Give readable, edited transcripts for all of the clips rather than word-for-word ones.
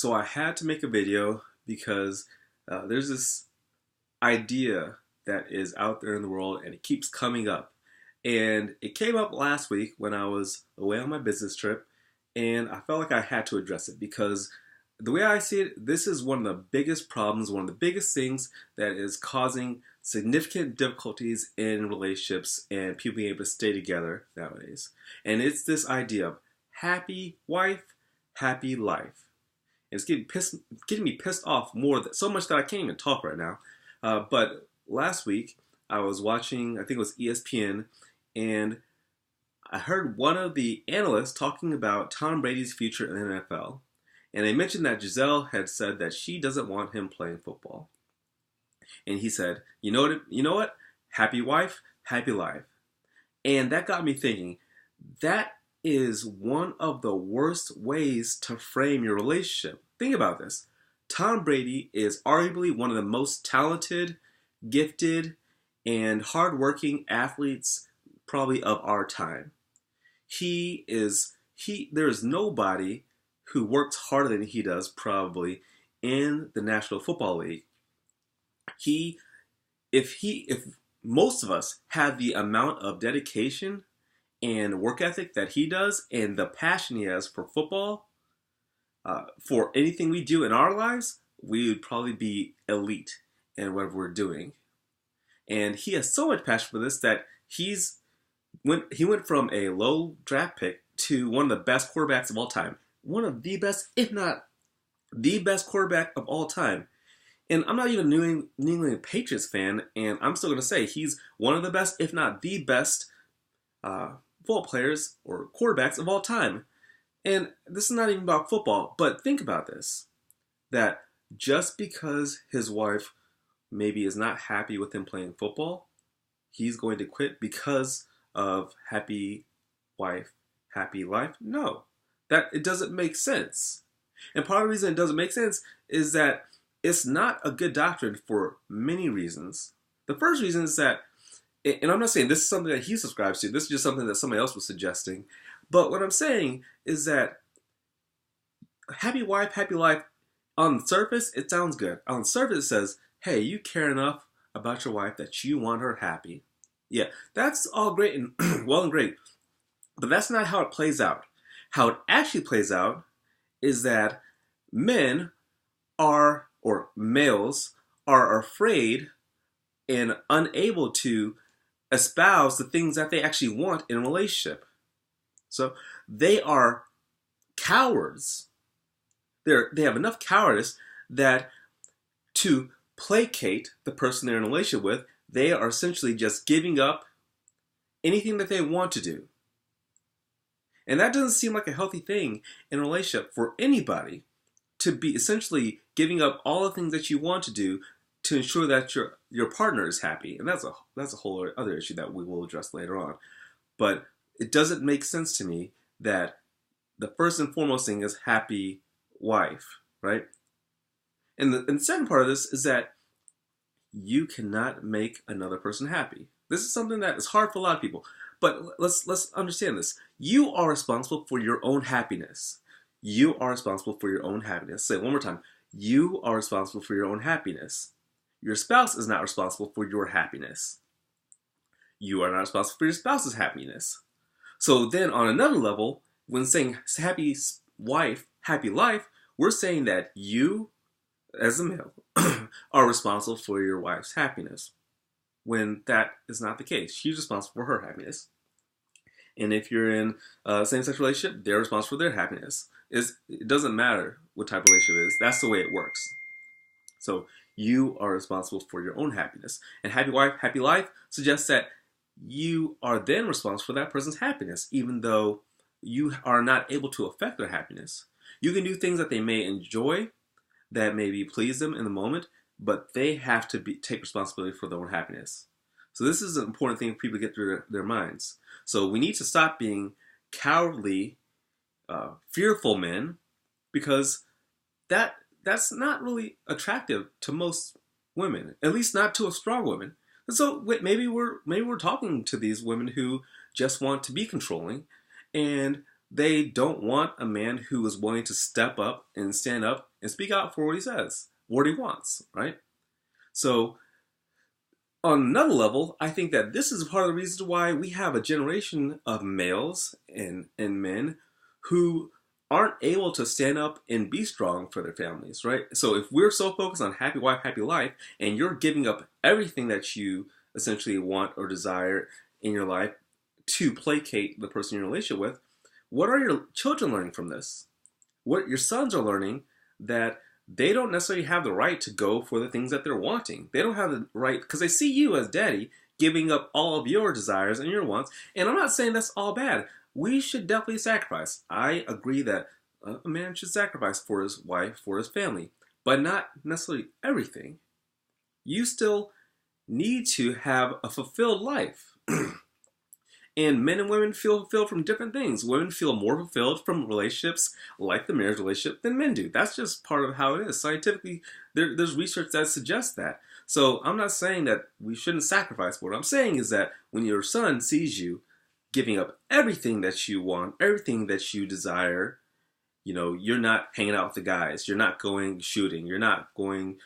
So I had to make a video because there's this idea that is out there in the world and it keeps coming up. And it came up last week when I was away on my business trip, and I felt like I had to address it because the way I see it, this is one of the biggest problems, one of the biggest things that is causing significant difficulties in relationships and people being able to stay together nowadays. And it's this idea of happy wife, happy life. And it's getting me pissed off so much that I can't even talk right now. But last week I was watching, I think it was ESPN, and I heard one of the analysts talking about Tom Brady's future in the NFL. And they mentioned that Giselle had said that she doesn't want him playing football. And he said, you know what? Happy wife, happy life. And that got me thinking, that is one of the worst ways to frame your relationship. Think about this. Tom Brady is arguably one of the most talented, gifted, and hardworking athletes probably of our time. There is nobody who works harder than he does probably in the National Football League. If most of us had the amount of dedication and work ethic that he does and the passion he has for football, for anything we do in our lives, we would probably be elite in whatever we're doing. And he has so much passion for this that he went from a low draft pick to one of the best quarterbacks of all time. One of the best, if not the best quarterback of all time. And I'm not even a New England Patriots fan, and I'm still going to say he's one of the best, if not the best, football players or quarterbacks of all time. And this is not even about football, but think about this. That just because his wife maybe is not happy with him playing football, he's going to quit because of happy wife, happy life? No. That it doesn't make sense. And part of the reason it doesn't make sense is that it's not a good doctrine for many reasons. The first reason is that, and I'm not saying this is something that he subscribes to, this is just something that somebody else was suggesting, but what I'm saying is that happy wife, happy life, on the surface, it sounds good. On the surface, it says, hey, you care enough about your wife that you want her happy. Yeah, that's all great and well and great, but that's not how it plays out. How it actually plays out is that males are afraid and unable to espouse the things that they actually want in a relationship. So they are cowards. They have enough cowardice that to placate the person they're in a relationship with, they are essentially just giving up anything that they want to do. And that doesn't seem like a healthy thing in a relationship for anybody, to be essentially giving up all the things that you want to do to ensure that your partner is happy. And that's a whole other issue that we will address later on. But it doesn't make sense to me that the first and foremost thing is happy wife, right? And the second part of this is that you cannot make another person happy. This is something that is hard for a lot of people. But let's understand this. You are responsible for your own happiness. You are responsible for your own happiness. Say it one more time. You are responsible for your own happiness. Your spouse is not responsible for your happiness. You are not responsible for your spouse's happiness. So then on another level, when saying happy wife, happy life, we're saying that you, as a male, are responsible for your wife's happiness. When that is not the case. She's responsible for her happiness. And if you're in a same-sex relationship, they're responsible for their happiness. It doesn't matter what type of relationship it is. That's the way it works. So you are responsible for your own happiness. And happy wife, happy life suggests that you are then responsible for that person's happiness, even though you are not able to affect their happiness. You can do things that they may enjoy, that maybe please them in the moment, but they have to take responsibility for their own happiness. So this is an important thing for people to get through their minds. So we need to stop being cowardly, fearful men, because that's not really attractive to most women, at least not to a strong woman. And so maybe we're talking to these women who just want to be controlling, and they don't want a man who is willing to step up and stand up and speak out for what he says, what he wants, right? So on another level, I think that this is part of the reasons why we have a generation of males and men who aren't able to stand up and be strong for their families, right? So if we're so focused on happy wife, happy life, and you're giving up everything that you essentially want or desire in your life to placate the person you're in a relationship with, what are your children learning from this? What your sons are learning that they don't necessarily have the right to go for the things that they're wanting. They don't have the right, because they see you as daddy giving up all of your desires and your wants. And I'm not saying that's all bad. We should definitely sacrifice. I agree that a man should sacrifice for his wife, for his family, but not necessarily everything. You still need to have a fulfilled life. And men and women feel fulfilled from different things. Women feel more fulfilled from relationships like the marriage relationship than men do. That's just part of how it is. Scientifically, there's research that suggests that. So I'm not saying that we shouldn't sacrifice. What I'm saying is that when your son sees you giving up everything that you want, everything that you desire, you know, you're not hanging out with the guys. You're not going shooting. You're not going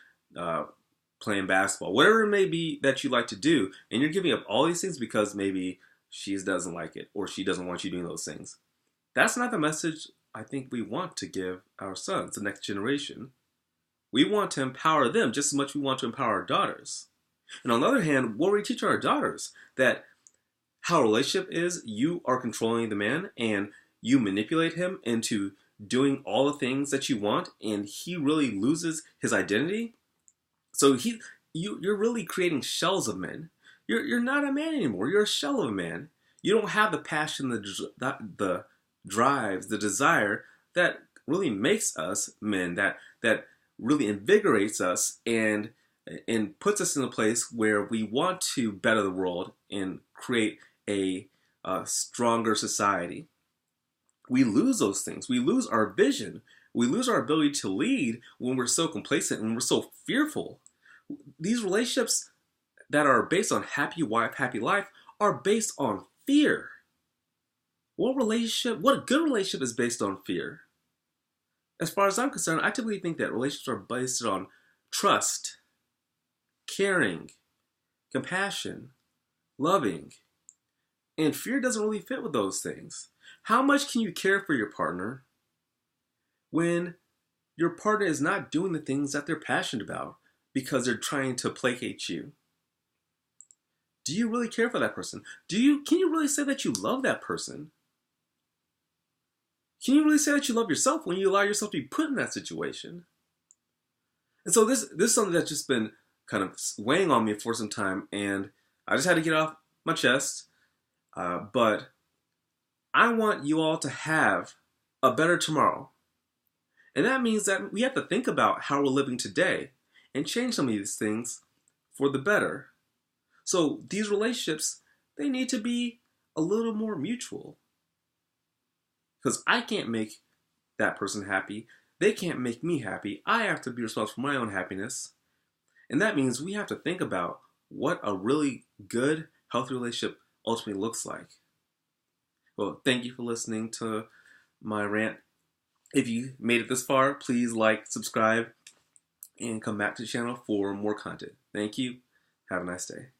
playing basketball. Whatever it may be that you like to do, and you're giving up all these things because maybe she doesn't like it, or she doesn't want you doing those things. That's not the message I think we want to give our sons, the next generation. We want to empower them just as much as we want to empower our daughters. And on the other hand, what we teach our daughters, that how a relationship is, you are controlling the man and you manipulate him into doing all the things that you want, and he really loses his identity. So you're really creating shells of men. You're not a man anymore. You're a shell of a man. You don't have the passion, the drives, the desire that really makes us men, that really invigorates us and puts us in a place where we want to better the world and create a stronger society. We lose those things. We lose our vision. We lose our ability to lead when we're so complacent and we're so fearful. These relationships that are based on happy wife, happy life are based on fear. What a good relationship is based on fear? As far as I'm concerned, I typically think that relationships are based on trust, caring, compassion, loving. And fear doesn't really fit with those things. How much can you care for your partner when your partner is not doing the things that they're passionate about because they're trying to placate you? Do you really care for that person? Can you really say that you love that person? Can you really say that you love yourself when you allow yourself to be put in that situation? And so this is something that's just been kind of weighing on me for some time, and I just had to get off my chest. But I want you all to have a better tomorrow. And that means that we have to think about how we're living today and change some of these things for the better. So these relationships, they need to be a little more mutual. Because I can't make that person happy. They can't make me happy. I have to be responsible for my own happiness. And that means we have to think about what a really good, healthy relationship ultimately looks like. Well, thank you for listening to my rant. If you made it this far, please like, subscribe, and come back to the channel for more content. Thank you. Have a nice day.